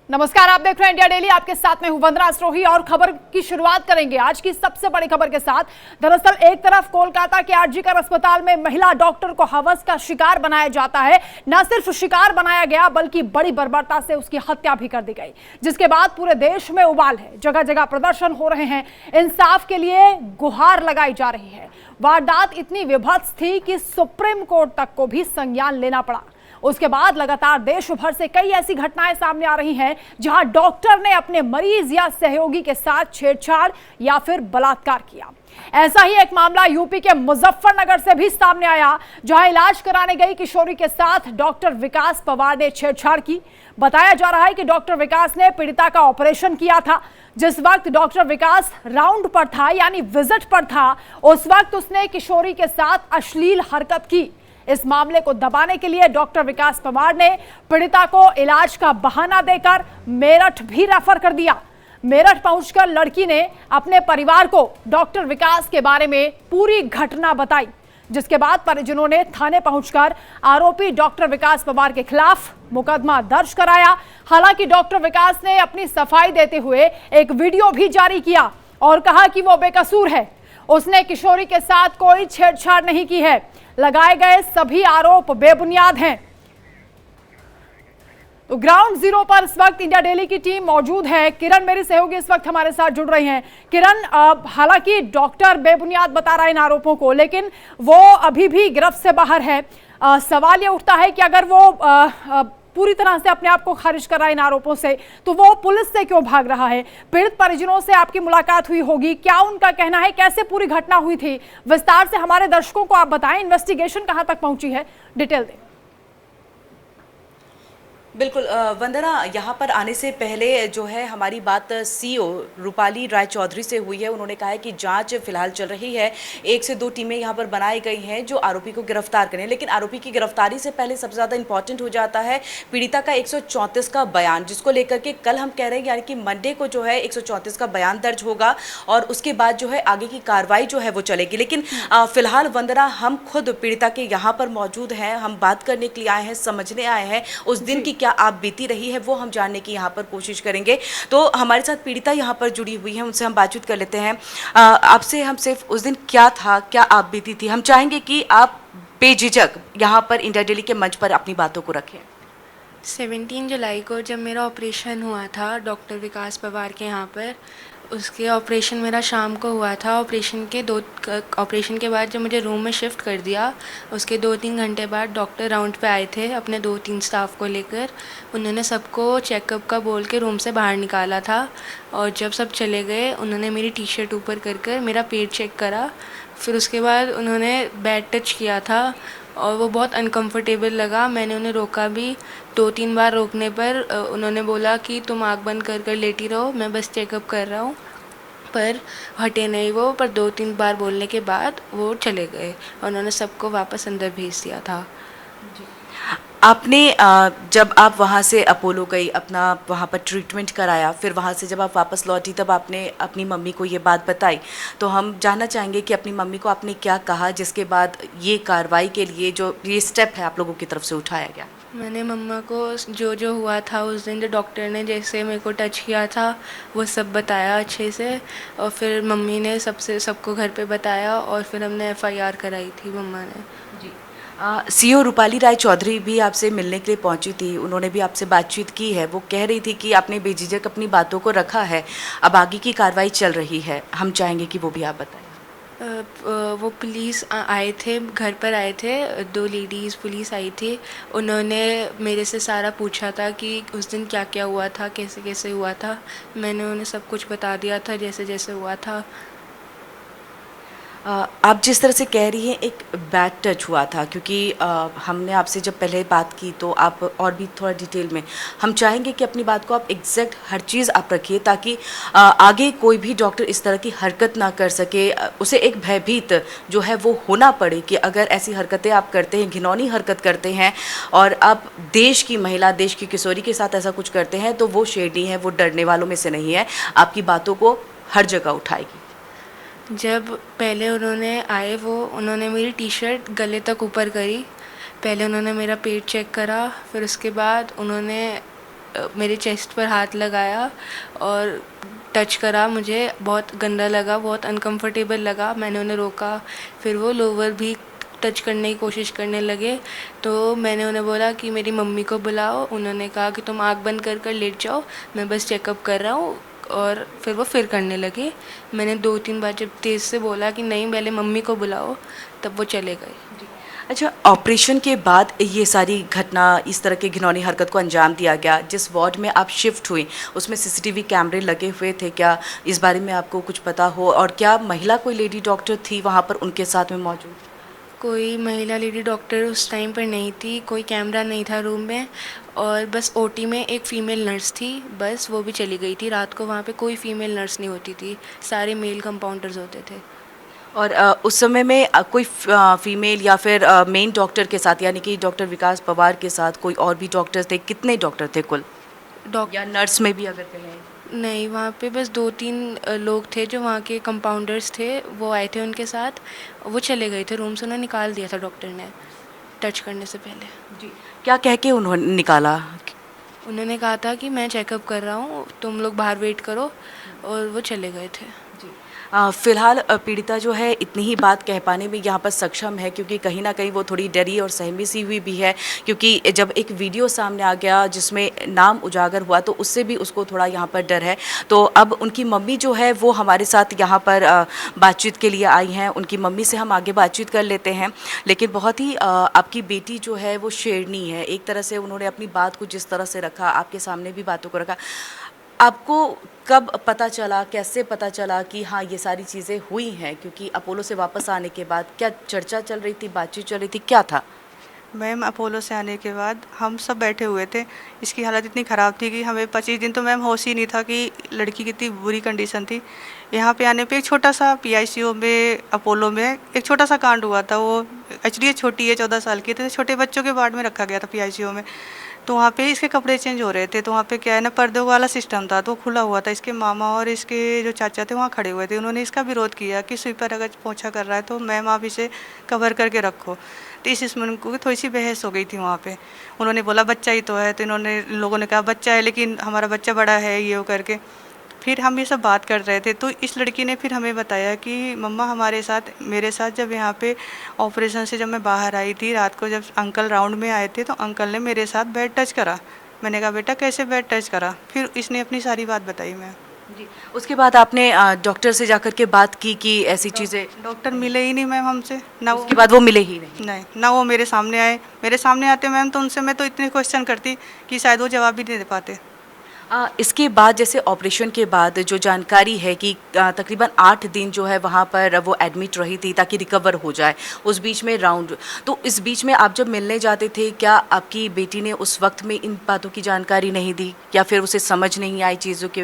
नमस्कार, आप देख रहे हैं इंडिया डेली। आपके साथ में हूं वंदना अस्रोही और खबर की शुरुआत करेंगे आज की सबसे बड़ी खबर के साथ। दरअसल एक तरफ कोलकाता के आरजीकर अस्पताल में महिला डॉक्टर को हवस का शिकार बनाया जाता है। न सिर्फ शिकार बनाया गया बल्कि बड़ी बर्बरता से उसकी हत्या भी कर दी गई, जिसके बाद पूरे देश में उबाल है। जगह जगह प्रदर्शन हो रहे हैं, इंसाफ के लिए गुहार लगाई जा रही है। वारदात इतनी विभत्स थी कि सुप्रीम कोर्ट तक को भी संज्ञान लेना पड़ा। उसके बाद लगातार देश भर से कई ऐसी घटनाएं सामने आ रही हैं जहां डॉक्टर ने अपने मरीज या सहयोगी के साथ छेड़छाड़ या फिर बलात्कार किया। ऐसा ही एक मामला यूपी के मुजफ्फरनगर से भी सामने आया, जहां इलाज कराने गई किशोरी के साथ डॉक्टर विकास पवार ने छेड़छाड़ की। बताया जा रहा है कि डॉक्टर विकास ने पीड़िता का ऑपरेशन किया था। जिस वक्त डॉक्टर विकास राउंड पर था यानी विजिट पर था, उस वक्त उसने किशोरी के साथ अश्लील हरकत की। इस मामले को दबाने के लिए डॉक्टर विकास पवार ने पीड़िता को इलाज का बहाना देकर मेरठ भी रेफर कर दिया। मेरठ पहुंचकर लड़की ने अपने परिवार को डॉक्टर विकास के बारे में पूरी घटना बताई, जिसके बाद परिजनों ने थाने पहुंचकर आरोपी डॉक्टर विकास पवार के खिलाफ मुकदमा दर्ज कराया। हालांकि डॉक्टर विकास ने अपनी सफाई देते हुए एक वीडियो भी जारी किया और कहा कि वो बेकसूर है, उसने किशोरी के साथ कोई छेड़छाड़ नहीं की है। लगाए गए सभी आरोप बेबुनियाद हैं। तो ग्राउंड जीरो पर इस वक्त इंडिया डेली की टीम मौजूद है। किरण मेरी सहयोगी इस वक्त हमारे साथ जुड़ रही हैं। किरण, हालांकि डॉक्टर बेबुनियाद बता रहा है इन आरोपों को, लेकिन वो अभी भी गिरफ्त से बाहर है। सवाल ये उठता है कि अगर वो पूरी तरह से अपने आप को खारिज कर रहा है इन आरोपों से, तो वो पुलिस से क्यों भाग रहा है? पीड़ित परिजनों से आपकी मुलाकात हुई होगी, क्या उनका कहना है, कैसे पूरी घटना हुई थी? विस्तार से हमारे दर्शकों को आप बताएं, इन्वेस्टिगेशन कहां तक पहुंची है, डिटेल दें। बिल्कुल वंदना, यहाँ पर आने से पहले जो है हमारी बात सीओ रूपाली राय चौधरी से हुई है। उन्होंने कहा है कि जांच फिलहाल चल रही है, 1 से 2 टीमें यहाँ पर बनाई गई हैं जो आरोपी को गिरफ्तार करें। लेकिन आरोपी की गिरफ्तारी से पहले सबसे ज़्यादा इंपॉर्टेंट हो जाता है पीड़िता का 134 का बयान, जिसको लेकर के कल हम कह रहे हैं यानी कि मंडे को जो है 134 का बयान दर्ज होगा और उसके बाद जो है आगे की कार्रवाई जो है वो चलेगी। लेकिन फिलहाल वंदना, हम खुद पीड़िता के यहाँ पर मौजूद हैं, हम बात करने के लिए आए हैं, समझने आए हैं उस दिन की क्या आप बीती रही है वो हम जानने की यहाँ पर कोशिश करेंगे। तो हमारे साथ पीड़िता यहाँ पर जुड़ी हुई है, उनसे हम बातचीत कर लेते हैं। आपसे हम सिर्फ उस दिन क्या था, क्या आप बीती थी, हम चाहेंगे कि आप बेझिझक यहाँ पर इंडिया डेली के मंच पर अपनी बातों को रखें। 17 जुलाई को जब मेरा ऑपरेशन हुआ था डॉक्टर विकास पवार के यहाँ पर, उसके ऑपरेशन मेरा शाम को हुआ था। ऑपरेशन के बाद जब मुझे रूम में शिफ्ट कर दिया, उसके 2-3 घंटे बाद डॉक्टर राउंड पे आए थे अपने 2-3 स्टाफ को लेकर। उन्होंने सबको चेकअप का बोल के रूम से बाहर निकाला था और जब सब चले गए उन्होंने मेरी टी शर्ट ऊपर कर मेरा पेट चेक करा। फिर उसके बाद उन्होंने बेड टच किया था और वो बहुत अनकंफर्टेबल लगा। मैंने उन्हें रोका भी, 2-3 बार रोकने पर उन्होंने बोला कि तुम आँख बंद कर लेटी रहो, मैं बस चेकअप कर रहा हूँ। पर हटे नहीं वो, पर 2-3 बार बोलने के बाद वो चले गए और उन्होंने सबको वापस अंदर भेज दिया था। आपने जब आप वहाँ से अपोलो गई, अपना वहाँ पर ट्रीटमेंट कराया, फिर वहाँ से जब आप वापस लौटी तब आपने अपनी मम्मी को ये बात बताई। तो हम जानना चाहेंगे कि अपनी मम्मी को आपने क्या कहा, जिसके बाद ये कार्रवाई के लिए जो ये स्टेप है आप लोगों की तरफ से उठाया गया? मैंने मम्मा को जो हुआ था उस दिन, जो डॉक्टर ने जैसे मेरे को टच किया था वो सब बताया अच्छे से, और फिर मम्मी ने सबको घर पे बताया और फिर हमने FIR कराई थी मम्मा ने। जी, सीओ रूपाली राय चौधरी भी आपसे मिलने के लिए पहुंची थी, उन्होंने भी आपसे बातचीत की है। वो कह रही थी कि आपने बेझिझक अपनी बातों को रखा है, अब आगे की कार्रवाई चल रही है, हम चाहेंगे कि वो भी आप बताएं। वो पुलिस आए थे, घर पर आए थे, 2 लेडीज़ पुलिस आई थी। उन्होंने मेरे से सारा पूछा था कि उस दिन क्या क्या हुआ था, कैसे कैसे हुआ था। मैंने उन्हें सब कुछ बता दिया था जैसे जैसे हुआ था। आप जिस तरह से कह रही हैं एक बैड टच हुआ था, क्योंकि हमने आपसे जब पहले बात की तो आप और भी थोड़ा डिटेल में, हम चाहेंगे कि अपनी बात को आप एग्जैक्ट हर चीज़ आप रखिए ताकि आगे कोई भी डॉक्टर इस तरह की हरकत ना कर सके, उसे एक भयभीत जो है वो होना पड़े कि अगर ऐसी हरकतें आप करते हैं, घिनौनी हरकत करते हैं और आप देश की महिला, देश की किशोरी के साथ ऐसा कुछ करते हैं तो वो शेरनी है, वो डरने वालों में से नहीं है, आपकी बातों को हर जगह उठाएगी। जब पहले उन्होंने मेरी टी शर्ट गले तक ऊपर करी। पहले उन्होंने मेरा पेट चेक करा, फिर उसके बाद उन्होंने मेरे चेस्ट पर हाथ लगाया और टच करा। मुझे बहुत गंदा लगा, बहुत अनकंफर्टेबल लगा। मैंने उन्हें रोका, फिर वो लोअर भी टच करने की कोशिश करने लगे। तो मैंने उन्हें बोला कि मेरी मम्मी को बुलाओ। उन्होंने कहा कि तुम आँख बंद कर कर लेट जाओ, मैं बस चेकअप कर रहा हूँ। और फिर वो फिर करने लगे। मैंने 2-3 बार जब तेज़ से बोला कि नहीं पहले मम्मी को बुलाओ, तब वो चले गए। अच्छा, ऑपरेशन के बाद ये सारी घटना, इस तरह की घिनौनी हरकत को अंजाम दिया गया, जिस वार्ड में आप शिफ्ट हुई उसमें सीसीटीवी कैमरे लगे हुए थे क्या? इस बारे में आपको कुछ पता हो? और क्या महिला कोई लेडी डॉक्टर थी वहाँ पर उनके साथ में मौजूद? कोई महिला लेडी डॉक्टर उस टाइम पर नहीं थी, कोई कैमरा नहीं था रूम में, और बस ओटी में एक फ़ीमेल नर्स थी, बस वो भी चली गई थी। रात को वहाँ पे कोई फ़ीमेल नर्स नहीं होती थी, सारे मेल कंपाउंडर्स होते थे। और उस समय में कोई फीमेल या फिर मेन डॉक्टर के साथ, यानी कि डॉक्टर विकास पवार के साथ कोई और भी डॉक्टर थे? कितने डॉक्टर थे कुल, या नर्स में भी अगर कहें? नहीं, वहाँ पे बस 2-3 लोग थे जो वहाँ के कंपाउंडर्स थे, वो आए थे उनके साथ। वो चले गए थे रूम से, उन्हें निकाल दिया था डॉक्टर ने टच करने से पहले। जी, क्या कह के उन्होंने निकाला? उन्होंने कहा था कि मैं चेकअप कर रहा हूँ, तुम लोग बाहर वेट करो, और वो चले गए थे। फिलहाल पीड़िता जो है इतनी ही बात कह पाने में यहाँ पर सक्षम है, क्योंकि कहीं ना कहीं वो थोड़ी डरी और सहमी सी हुई भी है, क्योंकि जब एक वीडियो सामने आ गया जिसमें नाम उजागर हुआ तो उससे भी उसको थोड़ा यहाँ पर डर है। तो अब उनकी मम्मी जो है वो हमारे साथ यहाँ पर बातचीत के लिए आई हैं। उनकी मम्मी से हम आगे बातचीत कर लेते हैं। लेकिन बहुत ही आपकी बेटी जो है वो शेरनी है, एक तरह से उन्होंने अपनी बात को जिस तरह से रखा, आपके सामने भी बातों को रखा। आपको कब पता चला, कैसे पता चला कि हाँ ये सारी चीज़ें हुई हैं? क्योंकि अपोलो से वापस आने के बाद क्या चर्चा चल रही थी, बातचीत चल रही थी, क्या था? मैम अपोलो से आने के बाद हम सब बैठे हुए थे। इसकी हालत इतनी ख़राब थी कि हमें 25 दिन तो मैम होश ही नहीं था कि लड़की की इतनी बुरी कंडीशन थी। यहाँ पे आने पे एक छोटा सा पीआईसीयू में अपोलो में एक छोटा सा कांड हुआ था। वो एक्चुअली छोटी है, 14 साल की, तो छोटे बच्चों के वार्ड में रखा गया था पीआईसीयू में। तो वहाँ पे इसके कपड़े चेंज हो रहे थे, तो वहाँ पे क्या है ना, पर्दों वाला सिस्टम था, तो खुला हुआ था। इसके मामा और इसके जो चाचा थे वहाँ खड़े हुए थे। उन्होंने इसका विरोध किया कि स्वीपर अगर पोछा कर रहा है तो मैम आप इसे कवर करके रखो। तो इसमें उनको थोड़ी सी बहस हो गई थी वहाँ पे। उन्होंने बोला बच्चा ही तो है, तो इन्होंने लोगों ने कहा बच्चा है लेकिन हमारा बच्चा बड़ा है, ये वो करके। फिर हम ये सब बात कर रहे थे, तो इस लड़की ने फिर हमें बताया कि मम्मा हमारे साथ, मेरे साथ जब यहाँ पे ऑपरेशन से जब मैं बाहर आई थी रात को, जब अंकल राउंड में आए थे तो अंकल ने मेरे साथ बेड टच करा। मैंने कहा बेटा कैसे बेड टच करा? फिर इसने अपनी सारी बात बताई मैं। जी, उसके बाद आपने डॉक्टर से जाकर के बात की कि ऐसी चीज़ें? डॉक्टर मिले ही नहीं मैम हमसे, ना उसके बाद वो मिले ही नहीं? नहीं, ना वो मेरे सामने आए। मेरे सामने आते मैम तो उनसे मैं तो इतने क्वेश्चन करती कि शायद वो जवाब भी नहीं दे पाते। इसके बाद जैसे ऑपरेशन के बाद जो जानकारी है कि तकरीबन 8 दिन जो है वहाँ पर वो एडमिट रही थी ताकि रिकवर हो जाए, उस बीच में राउंड, तो इस बीच में आप जब मिलने जाते थे, क्या आपकी बेटी ने उस वक्त में इन बातों की जानकारी नहीं दी, या फिर उसे समझ नहीं आई चीज़ों के?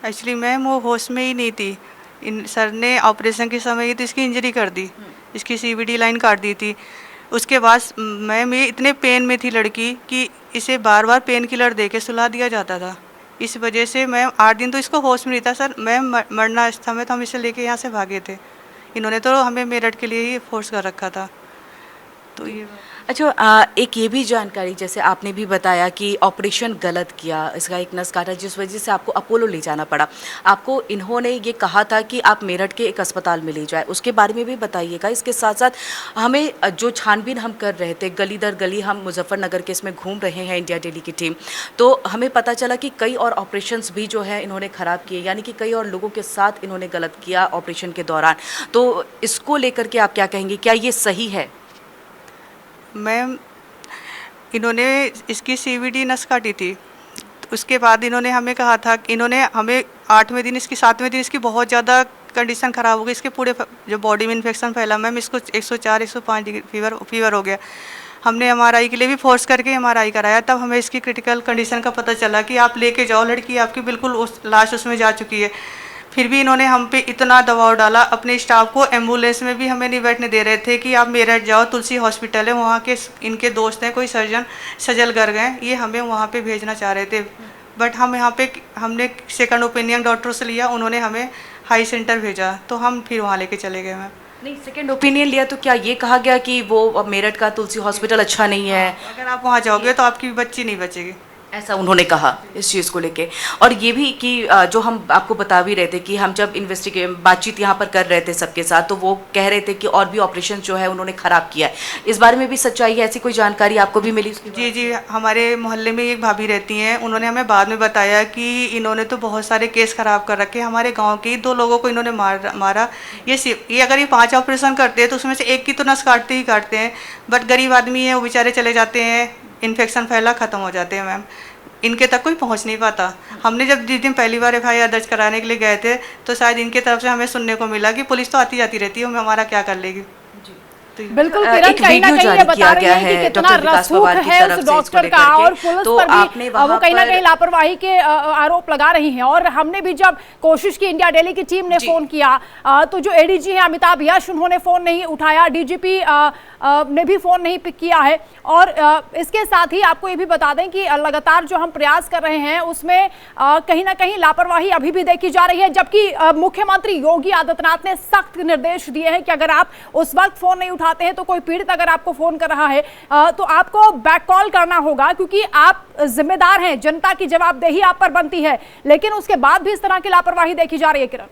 एक्चुअली मैम वो होश में ही नहीं थी। इन सर ने ऑपरेशन के समय ही तो इसकी इंजरी कर दी, इसकी सीवीडी लाइन काट दी थी। उसके बाद मैम ये इतने पेन में थी लड़की कि इसे बार बार पेन किलर दे के सुला दिया जाता था। इस वजह से मैम 8 दिन तो इसको होश में नहीं था सर। मैम मरना अवस्था में तो हम इसे लेके यहाँ से भागे थे। इन्होंने तो हमें मेरठ के लिए ही फोर्स कर रखा था। तो ये अच्छा, एक ये भी जानकारी, जैसे आपने भी बताया कि ऑपरेशन गलत किया, इसका एक नस काटा जिस वजह से आपको अपोलो ले जाना पड़ा। आपको इन्होंने ये कहा था कि आप मेरठ के एक अस्पताल में ले जाए, उसके बारे में भी बताइएगा। इसके साथ साथ हमें जो छानबीन हम कर रहे थे, गली दर गली हम मुजफ्फरनगर के इसमें घूम रहे हैं इंडिया डेली की टीम, तो हमें पता चला कि कई और ऑपरेशंस भी जो है इन्होंने ख़राब किए, यानी कि कई और लोगों के साथ इन्होंने गलत किया ऑपरेशन के दौरान। तो इसको लेकर के आप क्या कहेंगे, क्या ये सही है? मैम इन्होंने इसकी सीवीडी नस काटी थी, तो उसके बाद इन्होंने हमें कहा था कि इन्होंने हमें 8वें दिन, इसकी 7वें दिन इसकी बहुत ज़्यादा कंडीशन ख़राब हो गई। इसके पूरे जो बॉडी में इन्फेक्शन फैला मैम, इसको 104-105 डिग्री फीवर हो गया। हमने एमआरआई के लिए भी फोर्स करके एमआरआई कराया, तब हमें इसकी क्रिटिकल कंडीशन का पता चला कि आप लेके जाओ, लड़की आपकी बिल्कुल उस लाश उसमें जा चुकी है। फिर भी इन्होंने हम पे इतना दबाव डाला, अपने स्टाफ को एम्बुलेंस में भी हमें नहीं बैठने दे रहे थे कि आप मेरठ जाओ, तुलसी हॉस्पिटल है, वहाँ के इनके दोस्त हैं कोई सर्जन, सजल गर्ग हैं, ये हमें वहाँ पे भेजना चाह रहे थे। बट हम यहाँ पे हमने सेकंड ओपिनियन डॉक्टर से लिया, उन्होंने हमें हाई सेंटर भेजा, तो हम फिर वहाँ लेके चले गए। मैम नहीं, सेकंड ओपिनियन लिया तो क्या ये कहा गया कि वो मेरठ का तुलसी हॉस्पिटल अच्छा नहीं है? अगर आप वहाँ जाओगे तो आपकी बच्ची नहीं बचेगी। ऐसा उन्होंने कहा इस चीज़ को लेके। और ये भी कि जो हम आपको बता भी रहे थे कि हम जब बातचीत यहाँ पर कर रहे थे सबके साथ, तो वो कह रहे थे कि और भी ऑपरेशन जो है उन्होंने ख़राब किया है। इस बारे में भी सच्चाई है? ऐसी कोई जानकारी आपको भी मिली? जी जी, हमारे मोहल्ले में एक भाभी रहती हैं, उन्होंने हमें बाद में बताया कि इन्होंने तो बहुत सारे केस ख़राब कर रखे। हमारे गाँव के 2 लोगों को इन्होंने मारा। ये अगर ये 5 ऑपरेशन करते हैं तो उसमें से एक की तो नस काटते ही काटते हैं, बट गरीब आदमी है, वो बेचारे चले जाते हैं, इन्फेक्शन फैला ख़त्म हो जाते हैं मैम, इनके तक कोई पहुंच नहीं पाता। हमने जब जिस दिन पहली बार FIR दर्ज कराने के लिए गए थे तो शायद इनके तरफ से हमें सुनने को मिला कि पुलिस तो आती जाती रहती है, हमारा क्या कर लेगी। बिल्कुल किरण, कहीं ना कहीं ये बता रही है कि कितना रसूख है उस डॉक्टर का, और पुलिस पर भी वो कहीं ना कहीं लापरवाही के आरोप लगा रही हैं। और हमने भी जब कोशिश की, इंडिया डेली की टीम ने फोन किया तो जो ADG है अमिताभ यश, उन्होंने फोन नहीं उठाया, DGP ने भी फोन नहीं पिक किया है। और इसके साथ ही आपको ये भी बता दें कि लगातार जो हम प्रयास कर रहे हैं उसमें कहीं ना कहीं लापरवाही अभी भी देखी जा रही है, जबकि मुख्यमंत्री योगी आदित्यनाथ ने सख्त निर्देश दिए हैं कि अगर आप उस वक्त फोन नहीं उठाते हैं तो कोई पीड़ित अगर आपको फोन कर रहा है तो आपको बैक कॉल करना होगा, क्योंकि आप जिम्मेदार हैं, जनता की जवाबदेही आप पर बनती है। लेकिन उसके बाद भी इस तरह की लापरवाही देखी जा रही है किरण।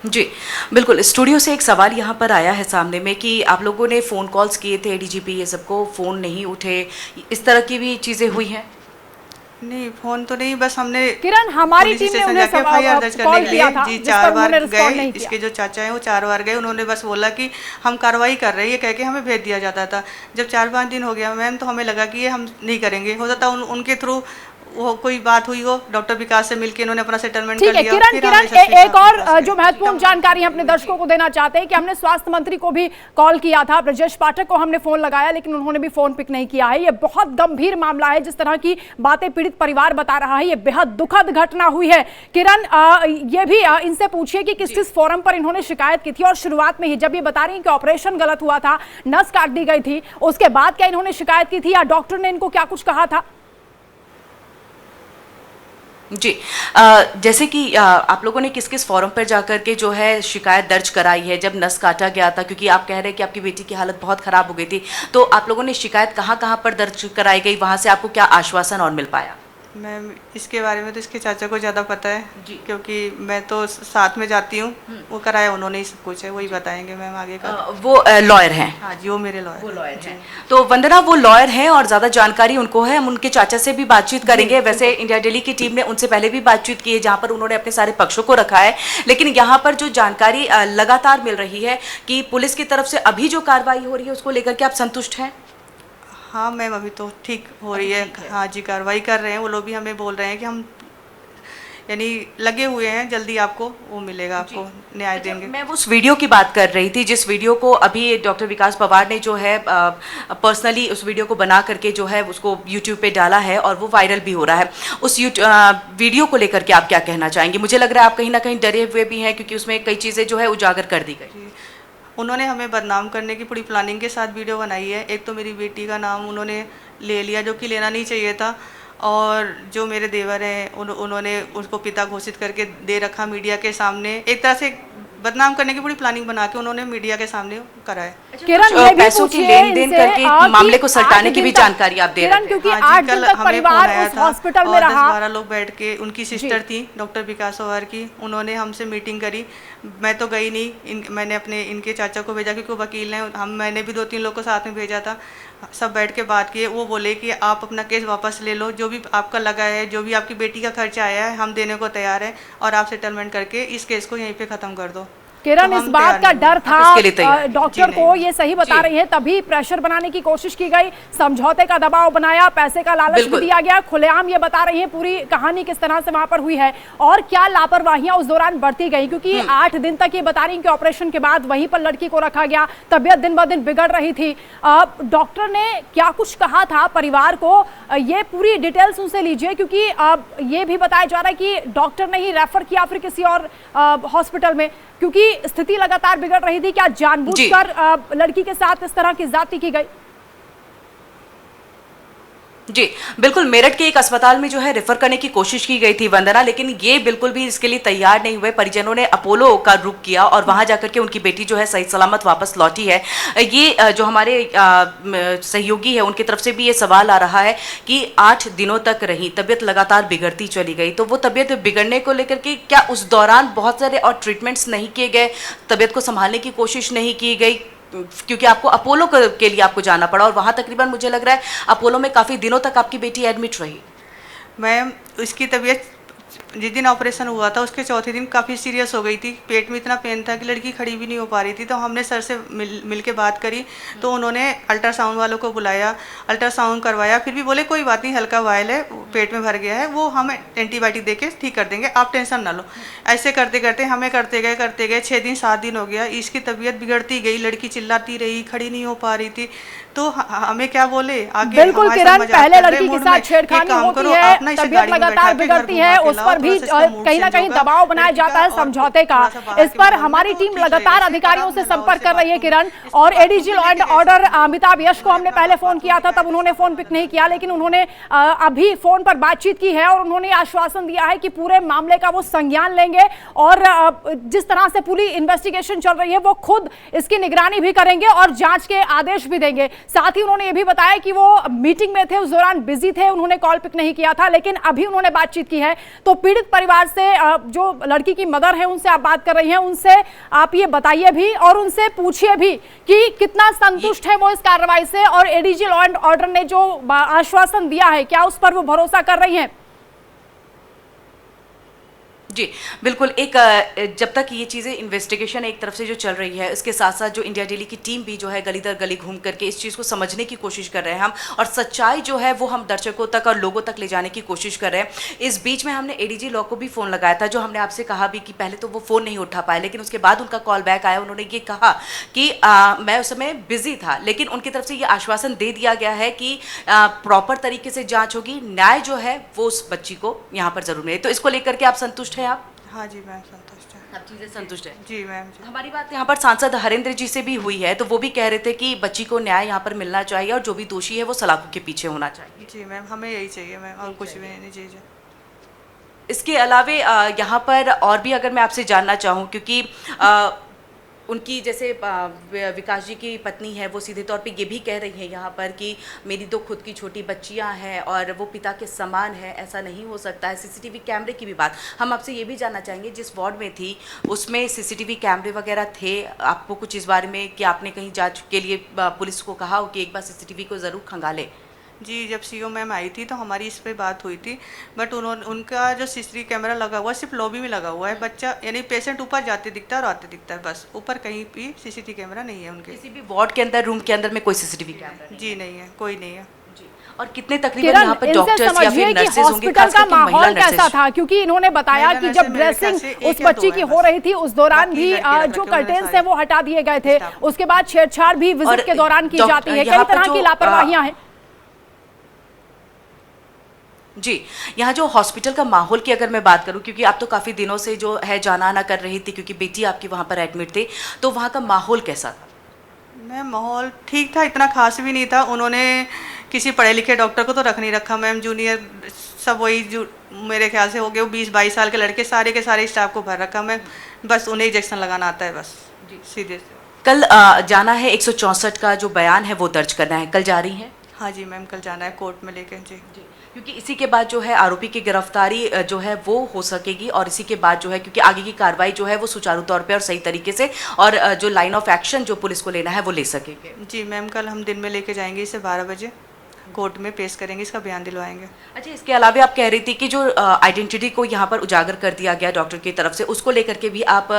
जी बिल्कुल, स्टूडियो से एक सवाल यहाँ पर आया है सामने में कि आप लोगों ने फ़ोन कॉल्स किए थे DGP ये सबको, फ़ोन नहीं उठे, इस तरह की भी चीज़ें हुई हैं? नहीं, फोन तो नहीं, बस हमने किरण हमारी टीम ने उन्हें FIR दर्ज करने के लिए जी 4 बार गए। इसके इसके जो चाचा हैं वो 4 बार गए, उन्होंने बस बोला कि हम कार्रवाई कर रहे हैं, ये कह के हमें भेज दिया जाता था। जब 4-5 दिन हो गया मैम, तो हमें लगा कि ये हम नहीं करेंगे, हो सकता उनके थ्रू वो कोई बात हुई हो, डॉक्टर विकास से मिलकर इन्होंने अपना सेटलमेंट कर लिया। किरण एक और जो महत्वपूर्ण जानकारी अपने दर्शकों को देना चाहते हैं कि हमने स्वास्थ्य मंत्री को भी कॉल किया था, ब्रजेश पाठक को हमने फोन लगाया, लेकिन उन्होंने भी फोन पिक नहीं किया है। ये बहुत गंभीर मामला है, जिस तरह की बातें पीड़ित परिवार बता रहा है, ये बेहद दुखद घटना हुई है। किरण, ये भी इनसे पूछिए कि किस किस फोरम पर इन्होंने शिकायत की थी, और शुरुआत में ही जब ये बता रही है कि ऑपरेशन गलत हुआ था, नस काट दी गई थी, उसके बाद क्या इन्होंने शिकायत की थी, या डॉक्टर ने इनको क्या कुछ कहा था? जी जैसे कि आप लोगों ने किस किस फॉरम पर जाकर के जो है शिकायत दर्ज कराई है जब नस काटा गया था, क्योंकि आप कह रहे हैं कि आपकी बेटी की हालत बहुत ख़राब हो गई थी, तो आप लोगों ने शिकायत कहाँ कहाँ पर दर्ज कराई गई, वहाँ से आपको क्या आश्वासन और मिल पाया? मैम इसके बारे में तो इसके चाचा को ज़्यादा पता है जी, क्योंकि मैं तो साथ में जाती हूँ, वो कराया उन्होंने ही सब कुछ है, वही बताएंगे मैम आगे का। वो लॉयर हैं? हाँ जी, वो मेरे लॉयर हैं। तो वंदना वो लॉयर हैं और ज़्यादा जानकारी उनको है, हम उनके चाचा से भी बातचीत करेंगे। वैसे इंडिया डेली की टीम ने उनसे पहले भी बातचीत की है, जहाँ पर उन्होंने अपने सारे पक्षों को रखा है, लेकिन यहाँ पर जो जानकारी लगातार मिल रही है कि पुलिस की तरफ से अभी जो कार्रवाई हो रही है उसको लेकर के आप संतुष्ट हैं? हाँ मैम, अभी तो ठीक हो रही है। हाँ जी, कार्रवाई कर रहे हैं वो लोग भी, हमें बोल रहे हैं कि हम यानी लगे हुए हैं, जल्दी आपको वो मिलेगा, आपको न्याय देंगे। मैं उस वीडियो की बात कर रही थी जिस वीडियो को अभी डॉक्टर विकास पवार ने जो है पर्सनली उस वीडियो को बना करके जो है उसको यूट्यूब पे डाला है और वो वायरल भी हो रहा है। उस वीडियो को लेकर के आप क्या कहना चाहेंगे? मुझे लग रहा है आप कहीं ना कहीं डरे हुए भी हैं, क्योंकि उसमें कई चीज़ें जो है उजागर कर दी गई। उन्होंने हमें बदनाम करने की पूरी प्लानिंग के साथ वीडियो बनाई है। एक तो मेरी बेटी का नाम उन्होंने ले लिया, जो कि लेना नहीं चाहिए था, और जो मेरे देवर हैं उन्होंने उसको पिता घोषित करके दे रखा मीडिया के सामने। एक तरह से बदनाम करने की पूरी प्लानिंग बना के उन्होंने मीडिया के सामने करा है। किरण, ये भी पैसों की लेन देन करके मामले को सलटाने की भी जानकारी आप दे रहे हैं, क्योंकि 8 दिन तक परिवार उस हॉस्पिटल में रहा। 10-12 लोग बैठ के, उनकी सिस्टर थी डॉक्टर विकास पवार की, उन्होंने हमसे मीटिंग करी। मैं तो गई नहीं, मैंने अपने इनके चाचा को भेजा क्योंकि वो वकील हैं, मैंने भी 2-3 लोग को साथ में भेजा था। सब बैठ के बात किए, वो बोले कि आप अपना केस वापस ले लो, जो भी आपका लगा है, जो भी आपकी बेटी का खर्चा आया है, हम देने को तैयार है, और आप सेटलमेंट करके इस केस को यहीं पे ख़त्म कर दो। किरण, तो इस बात का डर था डॉक्टर को, ये सही बता रही है, तभी प्रेशर बनाने की कोशिश की गई, समझौते का दबाव बनाया, पैसे का लालच भी दिया गया। खुलेआम ये बता रही है पूरी कहानी किस तरह से वहां पर हुई है और क्या लापरवाहियां उस दौरान बढ़ती गई, क्योंकि 8 दिन तक ये बता रही कि ऑपरेशन के बाद वहीं पर लड़की को रखा गया, तबीयत दिन ब दिन बिगड़ रही थी। डॉक्टर ने क्या कुछ कहा था परिवार को, ये पूरी डिटेल्स उनसे लीजिए, क्योंकि ये भी बताया जा रहा है कि डॉक्टर ने ही रेफर किया फिर किसी और हॉस्पिटल में, क्योंकि स्थिति लगातार बिगड़ रही थी। क्या जानबूझकर लड़की के साथ इस तरह की ज्यादती की गई? जी बिल्कुल, मेरठ के एक अस्पताल में जो है रेफर करने की कोशिश की गई थी वंदना, लेकिन ये बिल्कुल भी इसके लिए तैयार नहीं हुए। परिजनों ने अपोलो का रुख किया और वहां जाकर के उनकी बेटी जो है सही सलामत वापस लौटी है। ये जो हमारे सहयोगी है उनकी तरफ से भी ये सवाल आ रहा है कि 8 दिनों तक रही, तबीयत लगातार बिगड़ती चली गई, तो वो तबीयत बिगड़ने को लेकर के क्या उस दौरान बहुत सारे और ट्रीटमेंट्स नहीं किए गए, तबीयत को संभालने की कोशिश नहीं की गई? क्योंकि आपको अपोलो के लिए आपको जाना पड़ा और वहाँ तकरीबन मुझे लग रहा है अपोलो में काफ़ी दिनों तक आपकी बेटी एडमिट रही। मैम उसकी तबीयत जिस दिन ऑपरेशन हुआ था उसके चौथे दिन काफ़ी सीरियस हो गई थी। पेट में इतना पेन था कि लड़की खड़ी भी नहीं हो पा रही थी। तो हमने सर से मिल के बात करी, तो उन्होंने अल्ट्रासाउंड वालों को बुलाया, अल्ट्रासाउंड करवाया, फिर भी बोले कोई बात नहीं, हल्का वायल है, पेट में भर गया है, वो हम एंटीबायोटिक दे के ठीक कर देंगे, आप टेंशन ना लो। ऐसे करते करते हमें करते गए 6 दिन 7 दिन हो गया। इसकी तबीयत बिगड़ती गई, लड़की चिल्लाती रही, खड़ी नहीं हो पा रही थी। तो हमें क्या बोले आगे? बिल्कुल किरण, पहले लड़की के साथ छेड़खानी होती है, तबीयत लगातार बिगड़ती है, उस पर भी कहीं ना कहीं दबाव बनाया जाता है समझौते का। इस पर हमारी टीम लगातार अधिकारियों से संपर्क कर रही है किरण, और ADG law and order Amitabh Yash को हमने पहले फोन किया था, तब उन्होंने फोन पिक नहीं किया, लेकिन उन्होंने अभी फोन पर बातचीत की है और उन्होंने आश्वासन दिया है कि पूरे मामले का वो संज्ञान लेंगे और जिस तरह से पूरी इन्वेस्टिगेशन चल रही है वो खुद इसकी निगरानी भी करेंगे और जांच के आदेश भी देंगे। साथ ही उन्होंने ये भी बताया कि वो मीटिंग में थे, उस दौरान बिजी थे, उन्होंने कॉल पिक नहीं किया था, लेकिन अभी उन्होंने बातचीत की है। तो पीड़ित परिवार से जो लड़की की मदर है उनसे आप बात कर रही हैं, उनसे आप ये बताइए भी और उनसे पूछिए भी कि कितना संतुष्ट है वो इस कार्रवाई से, और एडीजी लॉ एंड ऑर्डर ने जो आश्वासन दिया है क्या उस पर वो भरोसा कर रही हैं? जी बिल्कुल, एक जब तक ये चीज़ें इन्वेस्टिगेशन एक तरफ से जो चल रही है, इसके साथ साथ जो इंडिया डेली की टीम भी जो है गली दर गली घूम करके इस चीज़ को समझने की कोशिश कर रहे हैं हम, और सच्चाई जो है वो हम दर्शकों तक और लोगों तक ले जाने की कोशिश कर रहे हैं। इस बीच में हमने एडीजी लॉ को भी फ़ोन लगाया था, जो हमने आपसे कहा भी कि पहले तो वो फ़ोन नहीं उठा पाए, लेकिन उसके बाद उनका कॉल बैक आया। उन्होंने ये कहा कि मैं उस समय बिजी था, लेकिन उनकी तरफ से ये आश्वासन दे दिया गया है कि प्रॉपर तरीके से जाँच होगी, न्याय जो है वो उस बच्ची को यहाँ पर जरूर मिले। तो इसको लेकर के आप संतुष्ट हैं? आप? हाँ जी मैम, संतुष्ट है। आप चीज़ें संतुष्ट है? जी मैम। हमारी बात यहाँ पर सांसद हरेंद्र जी से भी हुई है, तो वो भी कह रहे थे कि बच्ची को न्याय यहाँ पर मिलना चाहिए और जो भी दोषी है वो सलाखों के पीछे होना चाहिए। जी मैम, हमें यही चाहिए मैम, और कुछ भी नहीं। जी। इसके अलावे यहाँ पर और भी अगर मैं आपसे जानना चाहूँ, क्योंकि उनकी जैसे विकास जी की पत्नी है, वो सीधे तौर पे ये भी कह रही है यहाँ पर कि मेरी 2 खुद की छोटी बच्चियाँ हैं और वो पिता के समान है, ऐसा नहीं हो सकता है। सीसीटीवी कैमरे की भी बात हम आपसे ये भी जानना चाहेंगे, जिस वार्ड में थी उसमें सीसीटीवी कैमरे वगैरह थे? आपको कुछ इस बारे में कि आपने कहीं जांच के लिए पुलिस को कहा हो कि एक बार सीसीटीवी को ज़रूर खंगाले? जी, जब सीओ मैम आई थी तो हमारी इस पे बात हुई थी, बट उनका जो सीसीटीवी कैमरा लगा हुआ है सिर्फ लॉबी में लगा हुआ है। बच्चा यानी पेशेंट ऊपर जाते दिखता है और आते दिखता है, बस ऊपर कहीं भी सीसीटीवी कैमरा नहीं है उनके। किसी भी वार्ड के अंदर, रूम के अंदर में कोई सीसीटीवी कैमरा नहीं? जी नहीं है, कोई नहीं है। जी। और कितने तकरीबन यहाँ पर डॉक्टर्स या फिर नर्सेज होंगे, खास करके महिला माहौल नर्सेज? कैसा था? क्योंकि इन्होंने बताया कि जब ड्रेसिंग उस बच्ची की हो रही थी उस दौरान भी जो कर्टेन्स है वो हटा दिए गए थे, उसके बाद छेड़छाड़ भी विजिट के दौरान की जाती है, कई तरह की लापरवाहियां हैं। जी, यहाँ जो हॉस्पिटल का माहौल की अगर मैं बात करूँ, क्योंकि आप तो काफ़ी दिनों से जो है जाना आना कर रही थी क्योंकि बेटी आपकी वहाँ पर एडमिट थी, तो वहाँ का माहौल कैसा था? मैम माहौल ठीक था, इतना खास भी नहीं था। उन्होंने किसी पढ़े लिखे डॉक्टर को तो रख नहीं रखा मैम, जूनियर सब वही जो मेरे ख्याल से हो गए 20-22 साल के लड़के, सारे के सारे स्टाफ को भर रखा मैम, बस उन्हें इंजेक्शन लगाना आता है बस। जी, सीधे से। कल जाना है 164 का जो बयान है वो दर्ज करना है, कल जा रही हैं? हाँ जी मैम, कल जाना है कोर्ट में लेकर। जी, क्योंकि इसी के बाद जो है आरोपी की गिरफ्तारी जो है वो हो सकेगी, और इसी के बाद जो है क्योंकि आगे की कार्रवाई जो है वो सुचारू तौर पे और सही तरीके से, और जो लाइन ऑफ एक्शन जो पुलिस को लेना है वो ले सकेंगे। जी मैम, कल हम दिन में लेके जाएंगे इसे 12 बजे कोर्ट में पेश करेंगे, इसका बयान दिलवाएंगे। अच्छा, इसके अलावा आप कह रही थी कि जो आइडेंटिटी को यहाँ पर उजागर कर दिया गया डॉक्टर की तरफ से, उसको लेकर के भी आप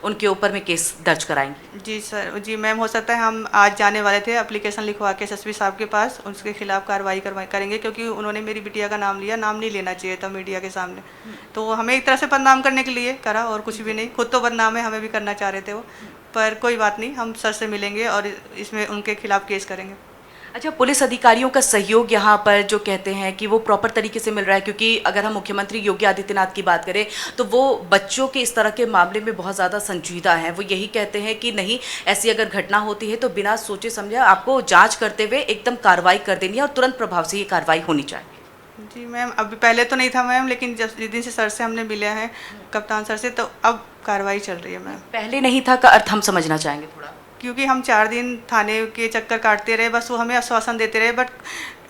उनके ऊपर में केस दर्ज कराएंगे? जी सर, जी मैम, हो सकता है हम आज जाने वाले थे एप्लीकेशन लिखवा के एसएसपी साहब के पास, उसके खिलाफ कार्रवाई करेंगे, क्योंकि उन्होंने मेरी बिटिया का नाम लिया, नाम नहीं लेना चाहिए था मीडिया के सामने, तो हमें एक तरह से बदनाम करने के लिए करा और कुछ भी नहीं। खुद तो बदनाम है, हमें भी करना चाह रहे थे वो, पर कोई बात नहीं, हम सर से मिलेंगे और इसमें उनके खिलाफ केस करेंगे। अच्छा, पुलिस अधिकारियों का सहयोग यहाँ पर जो कहते हैं कि वो प्रॉपर तरीके से मिल रहा है, क्योंकि अगर हम मुख्यमंत्री योगी आदित्यनाथ की बात करें तो वो बच्चों के इस तरह के मामले में बहुत ज़्यादा संजीदा हैं। वो यही कहते हैं कि नहीं, ऐसी अगर घटना होती है तो बिना सोचे समझे आपको जांच करते हुए एकदम कार्रवाई कर देनी है और तुरंत प्रभाव से ये कार्रवाई होनी चाहिए। जी मैम, अभी पहले तो नहीं था मैम, लेकिन जब जिस दिन से सर से हमने मिले हैं, कप्तान सर से, तो अब कार्रवाई चल रही है मैम। पहले नहीं था का अर्थ हम समझना चाहेंगे थोड़ा। क्योंकि हम 4 दिन थाने के चक्कर काटते रहे, बस वो हमें आश्वासन देते रहे, बट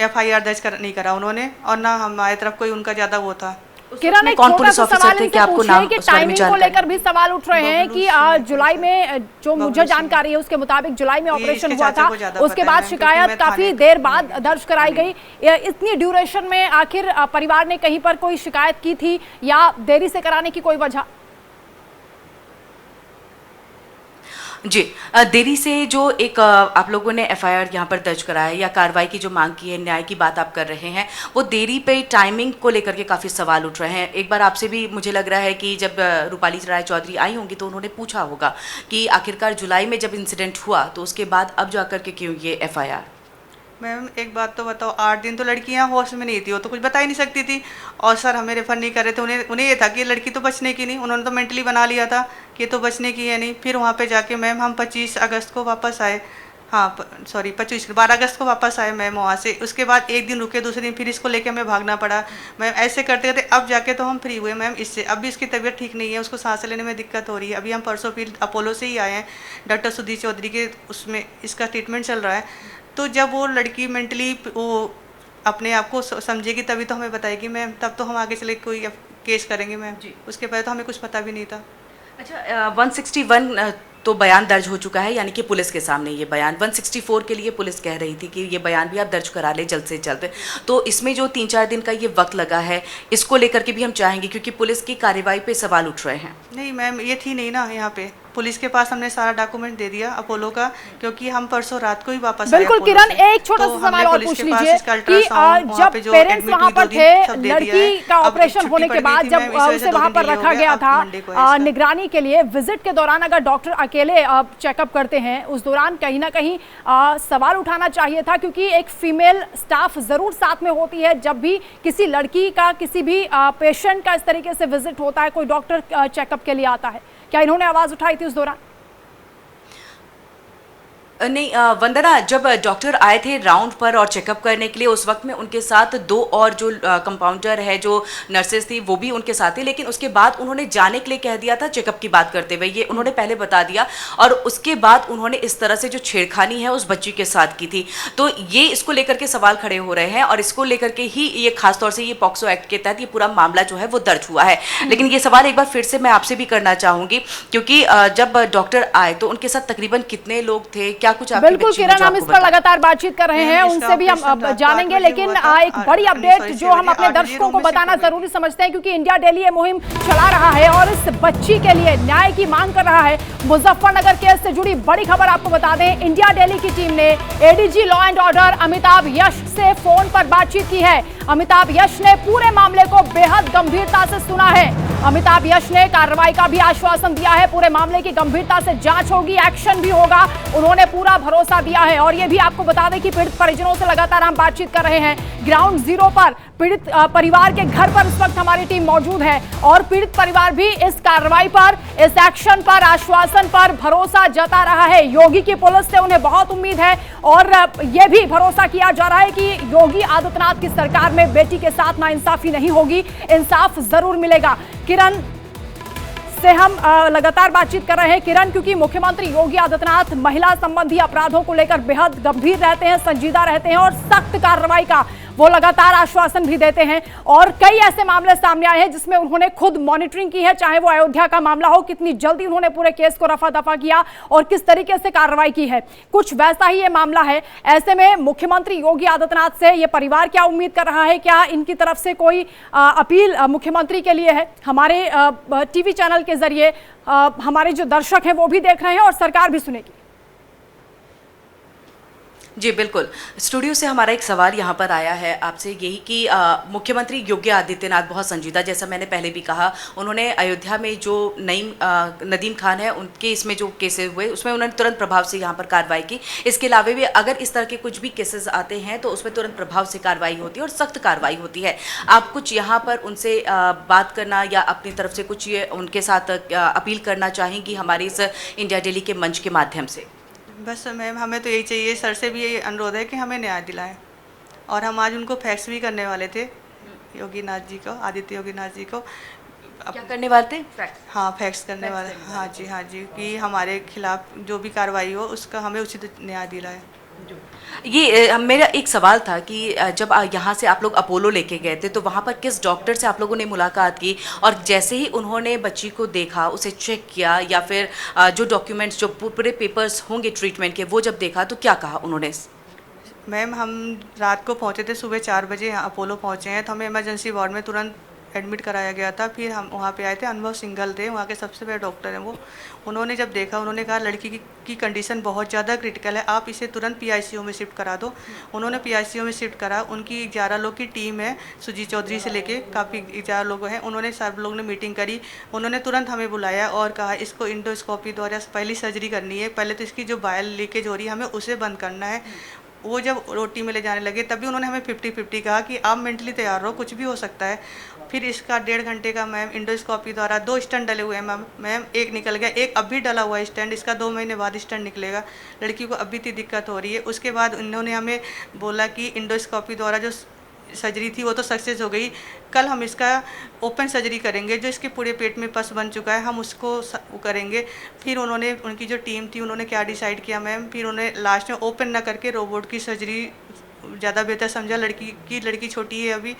FIR दर्ज नहीं करा उन्होंने, और ना हमारी तरफ कोई उनका ज़्यादा वो था। किरण, एक कौन छोटा पुलिस सा ऑफिसर सवाल थे, इनसे क्या आपको पूछिए नाम कि उस बारे में टाइमिंग को जानकारी? लेकर भी सवाल उठ रहे हैं कि जुलाई में, जो मुझे जानकारी है उसके मुताबिक जुलाई में ऑपरेशन हुआ था, उसके बाद शिकायत काफी देर बाद दर्ज कराई गई। इतनी ड्यूरेशन में आखिर परिवार ने कहीं पर कोई शिकायत की थी या देरी से कराने की कोई वजह? जी, देरी से जो एक आप लोगों ने FIR यहाँ पर दर्ज कराया है या कार्रवाई की जो मांग की है, न्याय की बात आप कर रहे हैं, वो देरी पे टाइमिंग को लेकर के काफ़ी सवाल उठ रहे हैं। एक बार आपसे भी मुझे लग रहा है कि जब रूपाली राय चौधरी आई होंगी तो उन्होंने पूछा होगा कि आखिरकार जुलाई में जब इंसिडेंट हुआ तो उसके बाद अब जा कर के क्यों ये FIR? मैम एक बात तो बताओ, 8 दिन तो लड़कियां होश में नहीं थी, वो तो कुछ बता ही नहीं सकती थी, और सर हमें रेफर नहीं कर रहे थे। उन्हें ये था कि लड़की तो बचने की नहीं, उन्होंने तो मेंटली बना लिया था कि ये तो बचने की है नहीं। फिर वहाँ पे जाके मैम हम 25 अगस्त को वापस आए, हाँ सॉरी 12 अगस्त को वापस आए मैम वहाँ से। उसके बाद एक दिन रुके, दूसरे दिन फिर इसको लेके हमें भागना पड़ा मैम। ऐसे करते करते अब जाके तो हम फ्री हुए मैम इससे। अब भी इसकी तबीयत ठीक नहीं है, उसको सांस लेने में दिक्कत हो रही है। अभी हम परसों फिर अपोलो से ही आए हैं, डॉक्टर सुधीर चौधरी के, उसमें इसका ट्रीटमेंट चल रहा है। तो जब वो लड़की मेंटली वो अपने आप को समझेगी तभी तो हमें बताएगी मैम, तब तो हम आगे चले कोई केस करेंगे मैम जी। उसके पहले तो हमें कुछ पता भी नहीं था। अच्छा, 161 तो बयान दर्ज हो चुका है, यानी कि पुलिस के सामने ये बयान। 164 के लिए पुलिस कह रही थी कि ये बयान भी आप दर्ज करा ले जल्द से जल्द। तो इसमें जो 3-4 दिन का ये वक्त लगा है, इसको लेकर के भी हम चाहेंगे, क्योंकि पुलिस की कार्रवाई पे सवाल उठ रहे हैं। नहीं मैम, ये थी नहीं ना यहाँ पे, पुलिस के पास हमने सारा डॉक्यूमेंट दे दिया अपोलो का, क्योंकि हम परसों रात को ही वापस आए। बिल्कुल किरण, एक छोटा सा सवाल और पूछ लीजिए कि जब पेरेंट्स वहां पर थे, लड़की का ऑपरेशन होने के बाद जब उसे वहां पर रखा गया था निगरानी के लिए, विजिट के दौरान अगर डॉक्टर अकेले चेकअप करते हैं, उस दौरान कहीं ना कहीं सवाल उठाना चाहिए था, क्योंकि एक फीमेल स्टाफ जरूर साथ में होती है जब भी किसी लड़की का, किसी भी पेशेंट का इस तरीके से विजिट होता है, कोई डॉक्टर चेकअप के लिए आता है। क्या इन्होंने आवाज उठाई थी उस दौरान? नहीं वंदना, जब डॉक्टर आए थे राउंड पर और चेकअप करने के लिए, उस वक्त में उनके साथ 2 और जो कंपाउंडर है, जो नर्सेस थी, वो भी उनके साथ थी। लेकिन उसके बाद उन्होंने जाने के लिए कह दिया था चेकअप की बात करते हुए, ये उन्होंने पहले बता दिया। और उसके बाद उन्होंने इस तरह से जो छेड़खानी है उस बच्ची के साथ की थी। तो ये इसको लेकर के सवाल खड़े हो रहे हैं, और इसको लेकर के ही ये खासतौर से ये पॉक्सो एक्ट के तहत ये पूरा मामला जो है वो दर्ज हुआ है। लेकिन ये सवाल एक बार फिर से मैं आपसे भी करना चाहूँगी, क्योंकि जब डॉक्टर आए तो उनके साथ तकरीबन कितने लोग थे, क्या कुछ? बिल्कुल किरण, हम इस पर लगातार बातचीत कर रहे हैं, उनसे भी हम जानेंगे। लेकिन एक बड़ी अपडेट जो हम अपने दर्शकों को बताना जरूरी समझते हैं, क्योंकि इंडिया डेली ये मुहिम चला रहा है और इस बच्ची के लिए न्याय की मांग कर रहा है। मुजफ्फरनगर केस से जुड़ी बड़ी खबर आपको बता दें, इंडिया डेली की टीम ने ADG law and order Amitabh Yash से फोन पर बातचीत की है। अमिताभ यश ने पूरे मामले को बेहद गंभीरता से सुना है। अमिताभ यश ने कार्रवाई का भी आश्वासन दिया है, पूरे मामले की गंभीरता से जांच होगी, एक्शन भी होगा, उन्होंने पूरा भरोसा दिया है। और ये भी आपको बता दें कि पीड़ित परिजनों से लगातार हम बातचीत कर रहे हैं। ग्राउंड जीरो पर पीड़ित परिवार के घर पर इस वक्त हमारी टीम मौजूद है, और पीड़ित परिवार भी इस कार्रवाई पर, इस एक्शन पर, आश्वासन पर भरोसा जता रहा है। योगी की पुलिस से उन्हें बहुत उम्मीद है, और यह भी भरोसा किया जा रहा है कि योगी आदित्यनाथ की सरकार में बेटी के साथ नाइंसाफी नहीं होगी, इंसाफ जरूर मिलेगा। किरण से हम लगातार बातचीत कर रहे हैं। किरण, क्योंकि मुख्यमंत्री योगी आदित्यनाथ महिला संबंधी अपराधों को लेकर बेहद गंभीर रहते हैं, संजीदा रहते हैं, और सख्त कार्रवाई का वो लगातार आश्वासन भी देते हैं। और कई ऐसे मामले सामने आए हैं जिसमें उन्होंने खुद मॉनिटरिंग की है, चाहे वो अयोध्या का मामला हो, कितनी जल्दी उन्होंने पूरे केस को रफा दफा किया और किस तरीके से कार्रवाई की है, कुछ वैसा ही ये मामला है। ऐसे में मुख्यमंत्री योगी आदित्यनाथ से ये परिवार क्या उम्मीद कर रहा है, क्या इनकी तरफ से कोई अपील मुख्यमंत्री के लिए है? हमारे टीवी चैनल के जरिए हमारे जो दर्शक हैं वो भी देख रहे हैं और सरकार भी सुनेगी। जी बिल्कुल। स्टूडियो से हमारा एक सवाल यहाँ पर आया है आपसे, यही कि मुख्यमंत्री योगी आदित्यनाथ बहुत संजीदा, जैसा मैंने पहले भी कहा, उन्होंने अयोध्या में जो नदीम खान है उनके इसमें जो केसेस हुए उसमें उन्होंने तुरंत प्रभाव से यहाँ पर कार्रवाई की। इसके अलावा भी अगर इस तरह के कुछ भी केसेस आते हैं तो उसमें तुरंत प्रभाव से कार्रवाई होती है और सख्त कार्रवाई होती है। आप कुछ यहाँ पर उनसे बात करना या अपनी तरफ से कुछ ये उनके साथ अपील करना चाहेंगी हमारे इस इंडिया डेली के मंच के माध्यम से? बस मैम, हमें तो यही चाहिए, सर से भी यही अनुरोध है कि हमें न्याय दिलाएं। और हम आज उनको फैक्स भी करने वाले थे, योगीनाथ जी को, आदित्य योगीनाथ जी को। क्या करने वाले थे? हाँ, फैक्स करने वाले। हाँ जी, कि हमारे खिलाफ जो भी कार्रवाई हो उसका हमें उचित न्याय दिलाएं। ये मेरा एक सवाल था कि जब यहाँ से आप लोग अपोलो लेके गए थे तो वहाँ पर किस डॉक्टर से आप लोगों ने मुलाकात की, और जैसे ही उन्होंने बच्ची को देखा, उसे चेक किया, या फिर जो डॉक्यूमेंट्स जो पूरे पेपर्स होंगे ट्रीटमेंट के वो जब देखा तो क्या कहा उन्होंने? मैम, हम रात को पहुँचे थे, सुबह 4 बजे यहाँ अपोलो पहुँचे हैं, तो हमें इमरजेंसी वार्ड में तुरंत एडमिट कराया गया था। फिर हम वहाँ पे आए थे, अनुभव सिंघल थे, वहाँ के सबसे बड़े डॉक्टर हैं वो। उन्होंने जब देखा, उन्होंने कहा लड़की की कंडीशन बहुत ज़्यादा क्रिटिकल है, आप इसे तुरंत PICU में शिफ्ट करा दो। उन्होंने PICU में शिफ्ट करा। उनकी 11 लोग की टीम है, सुजीत चौधरी से लेके काफ़ी 11 लोग हैं। उन्होंने सब लोग ने मीटिंग करी, उन्होंने तुरंत हमें बुलाया और कहा इसको इंडोस्कोपी द्वारा पहली सर्जरी करनी है, पहले तो इसकी जो बायल लीकेज हो रही है हमें उसे बंद करना है। वो जब रोटी में ले जाने लगे तभी उन्होंने हमें 50-50 कहा कि आप मेंटली तैयार रहो, कुछ भी हो सकता है। फिर इसका 1.5 घंटे का मैम इंडोस्कोपी द्वारा 2 स्टेंट डले हुए हैं मैम, एक निकल गया, एक अभी डला हुआ है स्टेंट, इसका 2 महीने बाद स्टेंट निकलेगा। लड़की को अभी इतनी दिक्कत हो रही है। उसके बाद उन्होंने हमें बोला कि इंडोस्कोपी द्वारा जो सर्जरी थी वो तो सक्सेस हो गई, कल हम इसका ओपन सर्जरी करेंगे, जो इसके पूरे पेट में पस बन चुका है हम उसको करेंगे। फिर उन्होंने, उनकी जो टीम थी, उन्होंने क्या डिसाइड किया मैम, फिर उन्होंने लास्ट में ओपन ना करके रोबोट की सर्जरी ज़्यादा बेहतर समझा, लड़की छोटी है अभी।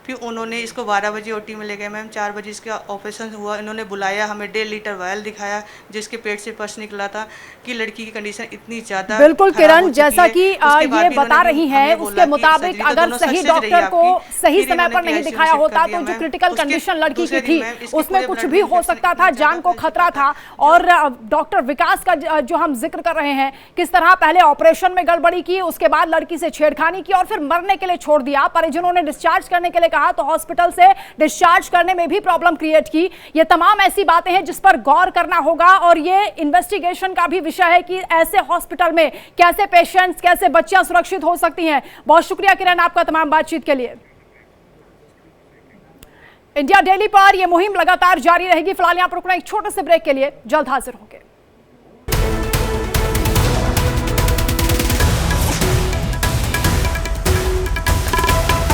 फिर उन्होंने इसको 12 बजे OT में ले गए मैम, 4 बजे इसका ऑपरेशन हुआ। इन्होंने बुलाया, हमें 1.5 लीटर वायल दिखाया जिसके पेट से पस निकला था कि लड़की की कंडीशन इतनी ज़्यादा बिल्कुल किरण, जैसा कि ये बता रही हैं उसके मुताबिक अगर सही डॉक्टर को सही समय पर नहीं दिखाया होता तो जो क्रिटिकल कंडीशन लड़की की थी उसमें कुछ भी हो सकता था, जान को खतरा था। और डॉक्टर विकास का जो हम जिक्र कर रहे हैं, किस तरह पहले ऑपरेशन में गड़बड़ी की, उसके बाद लड़की से छेड़खानी की और फिर मरने के लिए छोड़ दिया। परिजनों ने डिस्चार्ज करने के लिए कहा तो हॉस्पिटल से डिस्चार्ज करने में भी प्रॉब्लम क्रिएट की। ये तमाम ऐसी बातें हैं जिस पर गौर करना होगा और ये इन्वेस्टिगेशन का भी विषय है कि ऐसे हॉस्पिटल में कैसे पेशेंट्स, कैसे बच्चियां सुरक्षित हो सकती हैं। बहुत शुक्रिया किरण आपका तमाम बातचीत के लिए। इंडिया डेली पर यह मुहिम लगातार जारी रहेगी। फिलहाल यहां पर रुकना, एक छोटे से ब्रेक के लिए जल्द हाजिर होंगे।